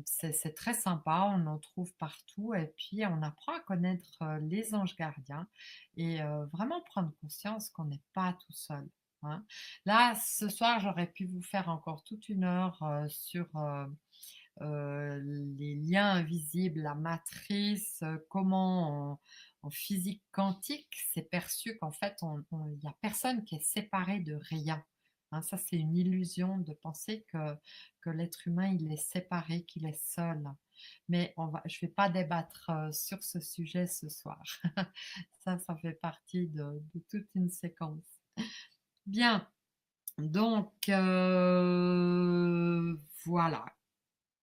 C'est très sympa, on en trouve partout et puis on apprend à connaître, les anges gardiens et vraiment prendre conscience qu'on n'est pas tout seul, hein. Là, ce soir, j'aurais pu vous faire encore toute une heure, sur, les liens invisibles, la matrice, comment en physique quantique, c'est perçu qu'en fait, il y a personne qui est séparé de rien, hein. Ça, c'est une illusion de penser que l'être humain, il est séparé, qu'il est seul. Mais je vais pas débattre, sur ce sujet ce soir. Ça fait partie de toute une séquence. Bien, donc voilà.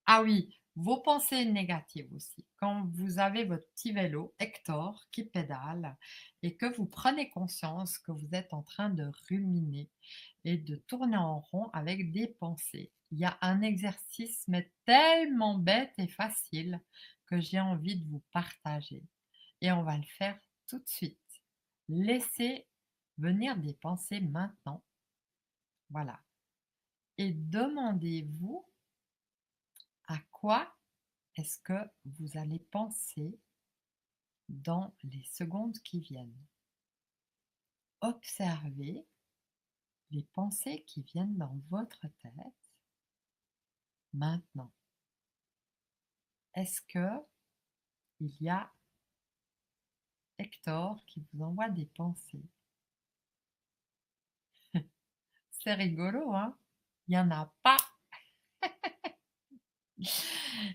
Ah oui, vos pensées négatives aussi. Quand vous avez votre petit vélo Hector qui pédale et que vous prenez conscience que vous êtes en train de ruminer et de tourner en rond avec des pensées, il y a un exercice mais tellement bête et facile que j'ai envie de vous partager. Et on va le faire tout de suite. Laissez venir des pensées maintenant. Voilà. Et demandez-vous à quoi est-ce que vous allez penser dans les secondes qui viennent? Observez les pensées qui viennent dans votre tête maintenant. Est-ce que il y a Hector qui vous envoie des pensées? C'est rigolo, hein? Il n'y en a pas.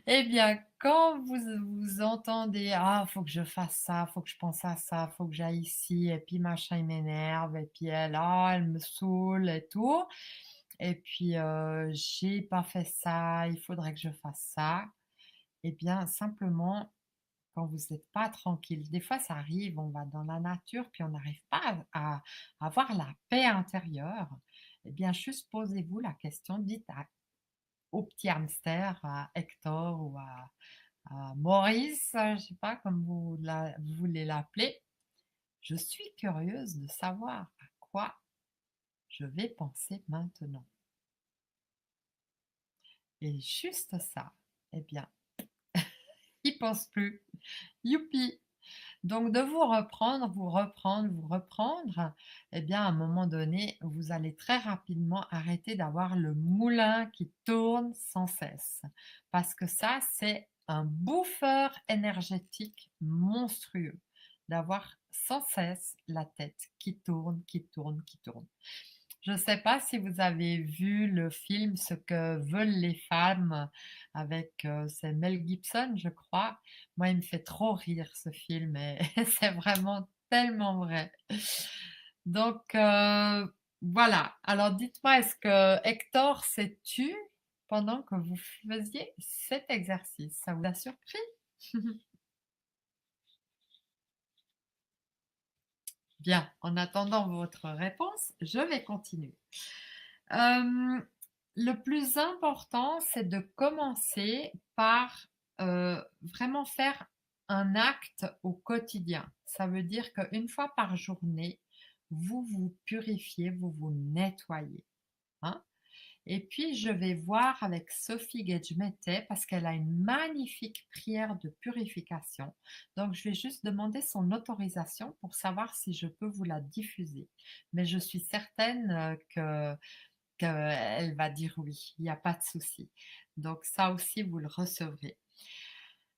Eh bien, quand vous entendez: «Ah, faut que je fasse ça, faut que je pense à ça, faut que j'aille ici et puis machin, il m'énerve et puis elle, ah, elle me saoule et tout et puis, j'ai pas fait ça, il faudrait que je fasse ça». Eh bien, simplement, quand vous n'êtes pas tranquille, des fois ça arrive, on va dans la nature puis on n'arrive pas à avoir la paix intérieure. Eh bien, juste posez-vous la question, dites au petit hamster, à Hector ou à Maurice, je ne sais pas comme vous voulez l'appeler. Je suis curieuse de savoir à quoi je vais penser maintenant. Et juste ça, eh bien, il pense plus. Youpi! Donc de vous reprendre, vous reprendre, vous reprendre, eh bien à un moment donné, vous allez très rapidement arrêter d'avoir le moulin qui tourne sans cesse. Parce que ça, c'est un bouffeur énergétique monstrueux d'avoir sans cesse la tête qui tourne, qui tourne, qui tourne. Je ne sais pas si vous avez vu le film Ce que veulent les femmes avec, c'est Mel Gibson, je crois. Moi, il me fait trop rire ce film et c'est vraiment tellement vrai. Donc, voilà. Alors dites-moi, est-ce que Hector s'est tu pendant que vous faisiez cet exercice? Ça vous a surpris? Bien, en attendant votre réponse, je vais continuer. Hem, le plus important, c'est de commencer par, vraiment faire un acte au quotidien. Ça veut dire qu'une fois par journée, vous vous purifiez, vous vous nettoyez, hein. Et puis je vais voir avec Sophie Guedjmetet parce qu'elle a une magnifique prière de purification. Donc je vais juste demander son autorisation pour savoir si je peux vous la diffuser. Mais je suis certaine, qu'elle va dire oui, il n'y a pas de souci. Donc ça aussi, vous le recevrez.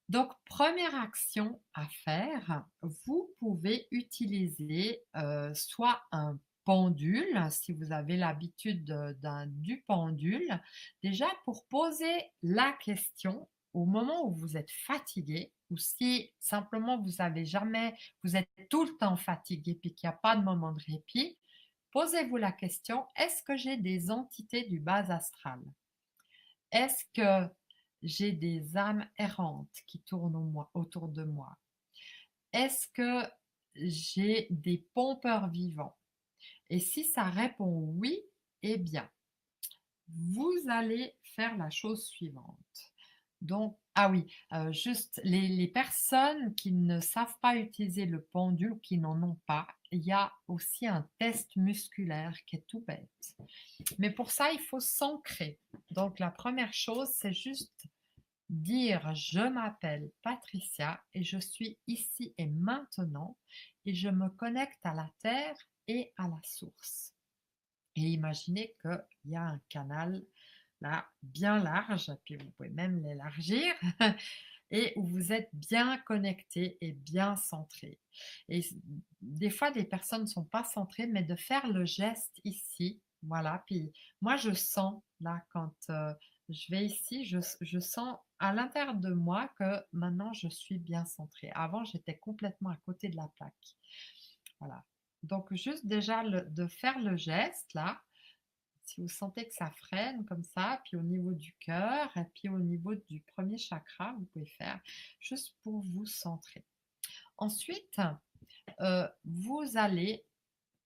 Donc, première action à faire, vous pouvez utiliser soit un pendule, si vous avez l'habitude du pendule, déjà pour poser la question au moment où vous êtes fatigué ou si simplement vous êtes tout le temps fatigué puis qu'il n'y a pas de moment de répit, posez-vous la question, est-ce que j'ai des entités du bas astral? Est-ce que j'ai des âmes errantes qui tournent autour de moi? Est-ce que j'ai des pompeurs vivants? Et si ça répond oui, eh bien, vous allez faire la chose suivante. Donc, ah oui, juste les personnes qui ne savent pas utiliser le pendule ou qui n'en ont pas, il y a aussi un test musculaire qui est tout bête. Mais pour ça, il faut s'ancrer. Donc, la première chose, c'est juste dire je m'appelle Patricia et je suis ici et maintenant et je me connecte à la terre et à la source. Et imaginez qu'il y a un canal là bien large, puis vous pouvez même l'élargir, et où vous êtes bien connecté et bien centré. Et des fois, des personnes ne sont pas centrées, mais de faire le geste ici, voilà. Puis moi, je sens là quand je vais ici, je sens à l'intérieur de moi que maintenant je suis bien centrée. Avant, j'étais complètement à côté de la plaque. Voilà. Donc juste déjà de faire le geste là, si vous sentez que ça freine comme ça, puis au niveau du cœur et puis au niveau du premier chakra, vous pouvez faire juste pour vous centrer. Ensuite, vous allez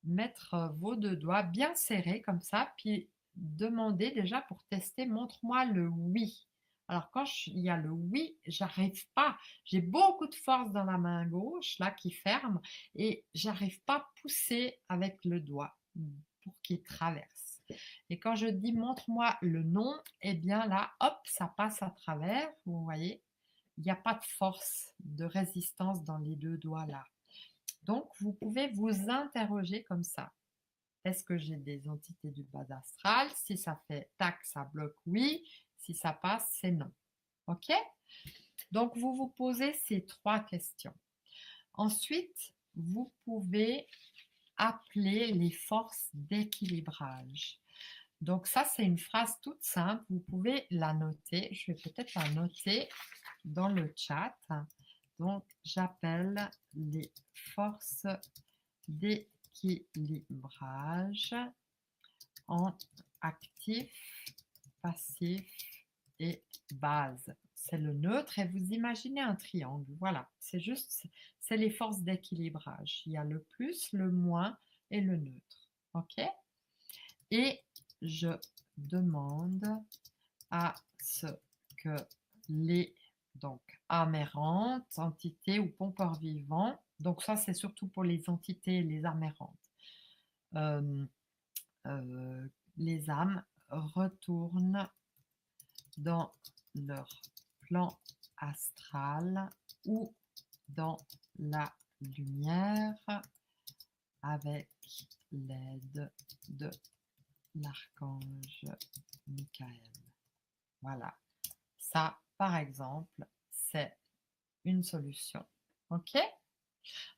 mettre vos deux doigts bien serrés comme ça, puis demander déjà pour tester, montre-moi le oui. Alors quand il y a le oui, j'arrive pas. J'ai beaucoup de force dans la main gauche, là, qui ferme, et j'arrive pas à pousser avec le doigt pour qu'il traverse. Et quand je dis montre-moi le non, eh bien là, hop, ça passe à travers, vous voyez. il n'y a pas de force de résistance dans les 2 doigts là. Donc vous pouvez vous interroger comme ça. Est-ce que j'ai des entités du bas astral? Si ça fait tac, ça bloque, oui. Si ça passe, c'est non. OK? Donc vous vous posez ces 3 questions. Ensuite, vous pouvez appeler les forces d'équilibrage. Donc ça, c'est une phrase toute simple. Vous pouvez la noter. Je vais peut-être la noter dans le chat. Donc, j'appelle les forces d'équilibrage en actif, passif et base. C'est le neutre et vous imaginez un triangle. Voilà, c'est les forces d'équilibrage. Il y a le plus, le moins et le neutre. OK? Et je demande à ce que les âmes errantes, entités ou pompeurs vivants, donc ça c'est surtout pour les entités et les âmes errantes, euh, les âmes retournent dans leur plan astral ou dans la lumière avec l'aide de l'archange Michael. Voilà. Ça, par exemple, c'est une solution. OK?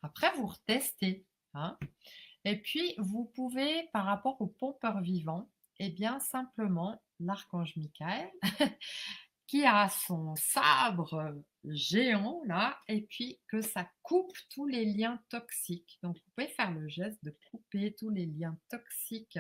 Après, vous retestez. Hein? Et puis, vous pouvez, par rapport aux pompeurs vivants, eh bien, simplement, l'archange Michael, qui a son sabre géant là, et puis que ça coupe tous les liens toxiques. Donc vous pouvez faire le geste de couper tous les liens toxiques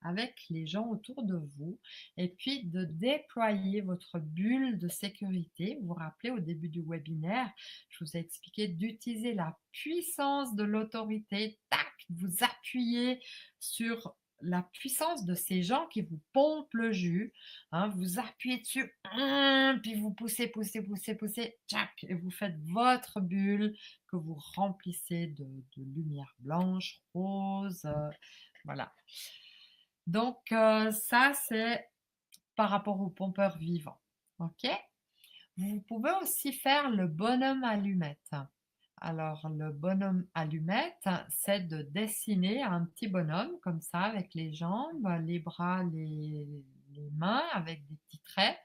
avec les gens autour de vous, et puis de déployer votre bulle de sécurité. Vous vous rappelez au début du webinaire, je vous ai expliqué d'utiliser la puissance de l'autorité, tac, vous appuyez sur la puissance de ces gens qui vous pompent le jus. Hein, vous appuyez dessus, puis vous poussez, poussez, poussez, poussez, tchac, et vous faites votre bulle que vous remplissez de lumière blanche, rose, voilà. Donc ça, c'est par rapport aux pompeurs vivants. OK? Vous pouvez aussi faire le bonhomme allumette. Alors, le bonhomme allumette, c'est de dessiner un petit bonhomme comme ça, avec les jambes, les bras, les mains, avec des petits traits,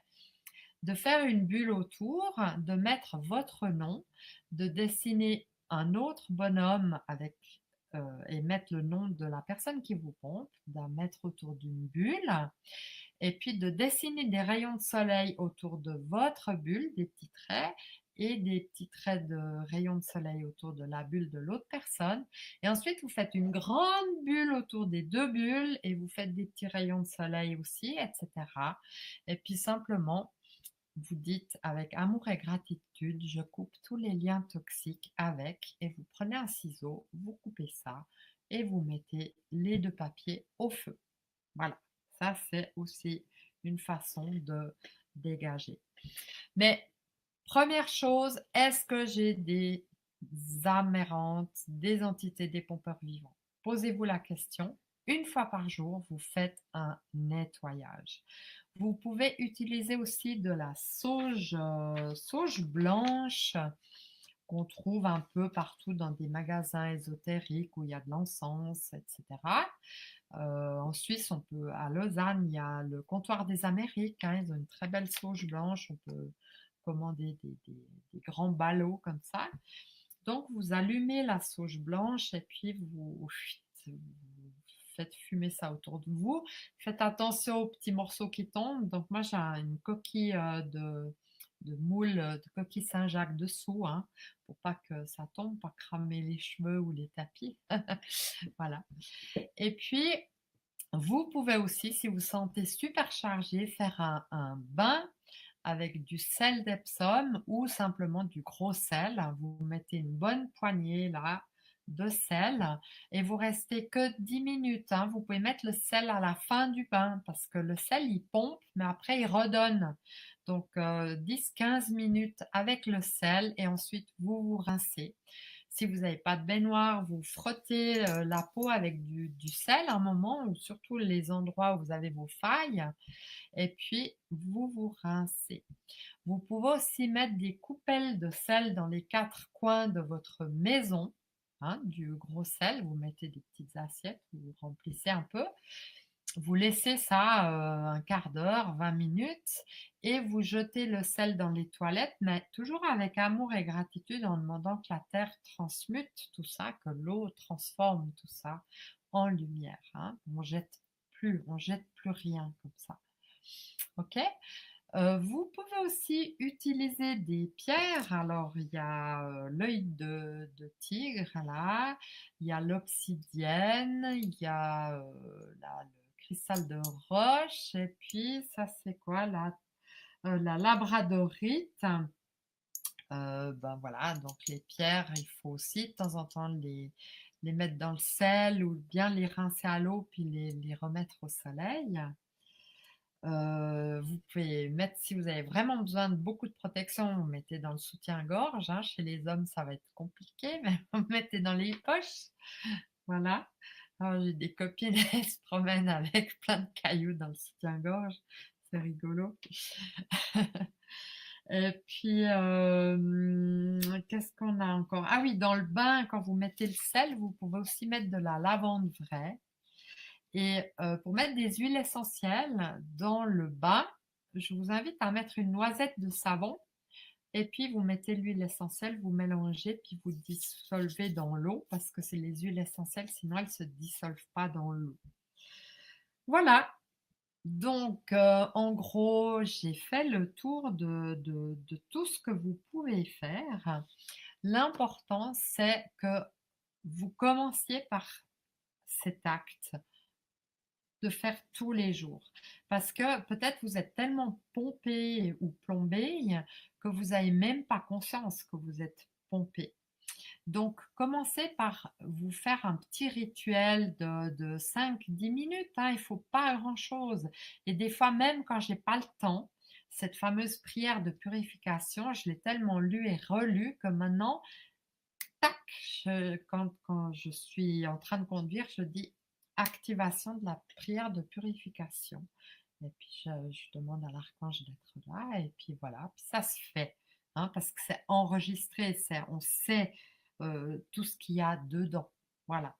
de faire une bulle autour, de mettre votre nom, de dessiner un autre bonhomme avec et mettre le nom de la personne qui vous pompe, d'en mettre autour d'une bulle, et puis de dessiner des rayons de soleil autour de votre bulle, des petits traits, et des petits traits de rayons de soleil autour de la bulle de l'autre personne. Et ensuite, vous faites une grande bulle autour des 2 bulles et vous faites des petits rayons de soleil aussi, etc. Et puis simplement, vous dites avec amour et gratitude, je coupe tous les liens toxiques avec, et vous prenez un ciseau, vous coupez ça et vous mettez les 2 papiers au feu. Voilà, ça c'est aussi une façon de dégager. Mais première chose, est-ce que j'ai des âmes errantes, des entités, des pompeurs vivants? Posez-vous la question. Une fois par jour, vous faites un nettoyage. Vous pouvez utiliser aussi de la sauge blanche qu'on trouve un peu partout dans des magasins ésotériques où il y a de l'encens, etc. En Suisse, à Lausanne, il y a le comptoir des Amériques. Hein, ils ont une très belle sauge blanche. On peut commander des grands ballots comme ça. Donc, vous allumez la sauge blanche et puis vous faites fumer ça autour de vous. Faites attention aux petits morceaux qui tombent. Donc, moi, j'ai une coquille de moule, de coquille Saint-Jacques dessous, hein, pour pas que ça tombe, pas cramer les cheveux ou les tapis. Voilà. Et puis, vous pouvez aussi, si vous sentez super chargé, faire un bain avec du sel d'Epsom ou simplement du gros sel. Vous mettez une bonne poignée là de sel et vous restez que 10 minutes. Hein. Vous pouvez mettre le sel à la fin du bain parce que le sel il pompe mais après il redonne. Donc 10-15 minutes avec le sel et ensuite vous vous rincez. Si vous n'avez pas de baignoire, vous frottez, la peau avec du sel un moment, ou surtout les endroits où vous avez vos failles, et puis vous vous rincez. Vous pouvez aussi mettre des coupelles de sel dans les 4 coins de votre maison, hein, du gros sel. Vous mettez des petites assiettes, vous remplissez un peu. Vous laissez ça, un quart d'heure, 20 minutes, et vous jetez le sel dans les toilettes, mais toujours avec amour et gratitude, en demandant que la terre transmute tout ça, que l'eau transforme tout ça en lumière, hein. On jette plus rien comme ça. OK? Vous pouvez aussi utiliser des pierres. Alors, il y a, l'œil de tigre là, il y a l'obsidienne, il y a, le cristal de roche, et puis ça c'est quoi là? La labradorite. Ben voilà, donc les pierres, il faut aussi de temps en temps les mettre dans le sel, ou bien les rincer à l'eau puis les remettre au soleil. Vous pouvez mettre, si vous avez vraiment besoin de beaucoup de protection, vous mettez dans le soutien-gorge, hein. Chez les hommes, ça va être compliqué, mais vous mettez dans les poches. Voilà. Alors, j'ai des copines, elles se promènent avec plein de cailloux dans le soutien-gorge. C'est rigolo. Et puis, qu'est-ce qu'on a encore? Ah oui, dans le bain, quand vous mettez le sel, vous pouvez aussi mettre de la lavande vraie. Et pour mettre des huiles essentielles dans le bain, je vous invite à mettre une noisette de savon, et puis vous mettez l'huile essentielle, vous mélangez, puis vous dissolvez dans l'eau, parce que c'est les huiles essentielles, sinon elles ne se dissolvent pas dans l'eau. Voilà, donc en gros, j'ai fait le tour de tout ce que vous pouvez faire. L'important, c'est que vous commenciez par cet acte de faire tous les jours. Parce que peut-être vous êtes tellement pompé ou plombé que vous n'avez même pas conscience que vous êtes pompé. Donc, commencez par vous faire un petit rituel de 5-10 minutes, hein, il ne faut pas grand-chose. Et des fois, même quand j'ai pas le temps, cette fameuse prière de purification, je l'ai tellement lue et relue que maintenant, tac, quand je suis en train de conduire, je dis activation de la prière de purification. Et puis je demande à l'archange d'être là, et puis voilà, puis ça se fait, hein, parce que c'est enregistré, on sait tout ce qu'il y a dedans. Voilà.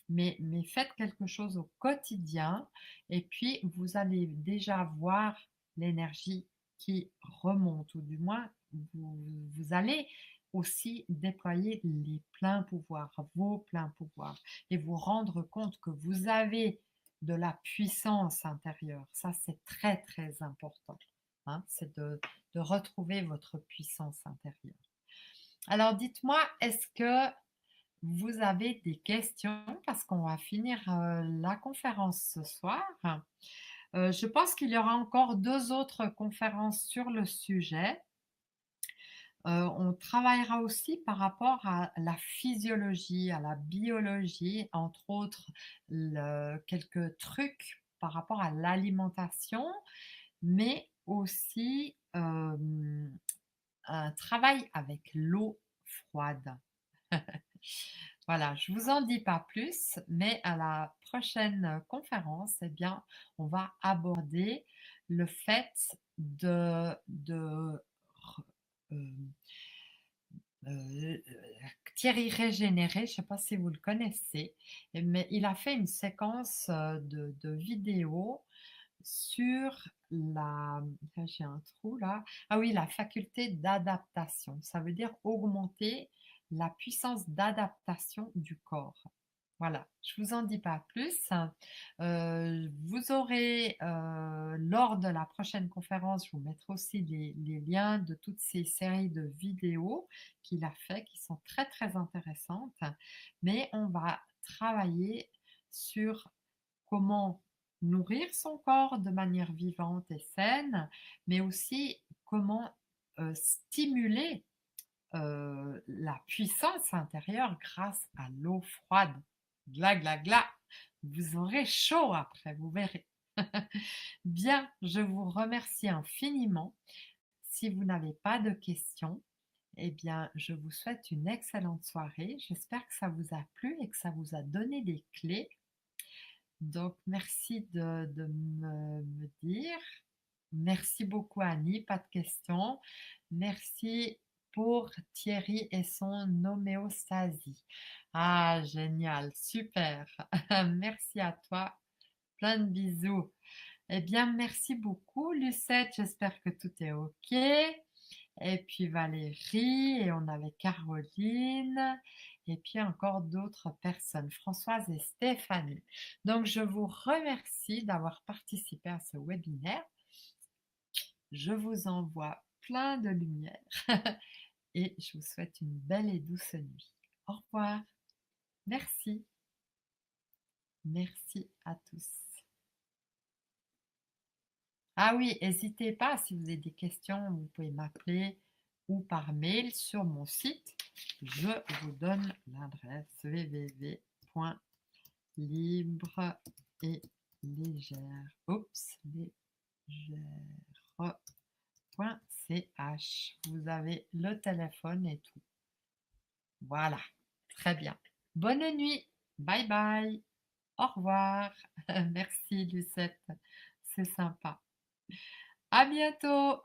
Mais faites quelque chose au quotidien, et puis vous allez déjà voir l'énergie qui remonte, ou du moins vous allez aussi déployer les pleins pouvoirs, vos pleins pouvoirs, et vous rendre compte que vous avez de la puissance intérieure. Ça, c'est très très important, hein, c'est de retrouver votre puissance intérieure. Alors dites-moi, est-ce que vous avez des questions? Parce qu'on va finir la conférence ce soir. Je pense qu'il y aura encore 2 autres conférences sur le sujet. On travaillera aussi par rapport à la physiologie, à la biologie, entre autres quelques trucs par rapport à l'alimentation, mais aussi un travail avec l'eau froide. Voilà, je vous en dis pas plus, mais à la prochaine conférence, eh bien, on va aborder le fait de euh, euh, Thierry Régénéré, je ne sais pas si vous le connaissez, mais il a fait une séquence de vidéos sur j'ai un trou là. Ah oui, la faculté d'adaptation. Ça veut dire augmenter la puissance d'adaptation du corps. Voilà, je vous en dis pas plus. Vous aurez, lors de la prochaine conférence, je vous mettrai aussi les liens de toutes ces séries de vidéos qu'il a fait, qui sont très très intéressantes. Mais on va travailler sur comment nourrir son corps de manière vivante et saine, mais aussi comment stimuler la puissance intérieure grâce à l'eau froide. Gla, gla, gla. Vous aurez chaud après, vous verrez. Bien, je vous remercie infiniment. Si vous n'avez pas de questions, Eh bien, je vous souhaite une excellente soirée. J'espère que ça vous a plu et que ça vous a donné des clés. Donc, merci de me dire. Merci beaucoup Annie, pas de questions. Merci pour Thierry et son homéostasie. Ah, génial, super. Merci à toi. Plein de bisous. Eh bien, merci beaucoup Lucette. J'espère que tout est OK. Et puis Valérie, et on avait Caroline, et puis encore d'autres personnes, Françoise et Stéphanie. Donc, je vous remercie d'avoir participé à ce webinaire. Je vous envoie plein de lumière et je vous souhaite une belle et douce nuit. Au revoir. Merci. Merci à tous. Ah oui, n'hésitez pas, si vous avez des questions, vous pouvez m'appeler ou par mail sur mon site. Je vous donne l'adresse www.libre et légère. Oups, légère.ch. Vous avez le téléphone et tout. Voilà, très bien. Bonne nuit. Bye bye. Au revoir. Merci Lucette, c'est sympa. À bientôt.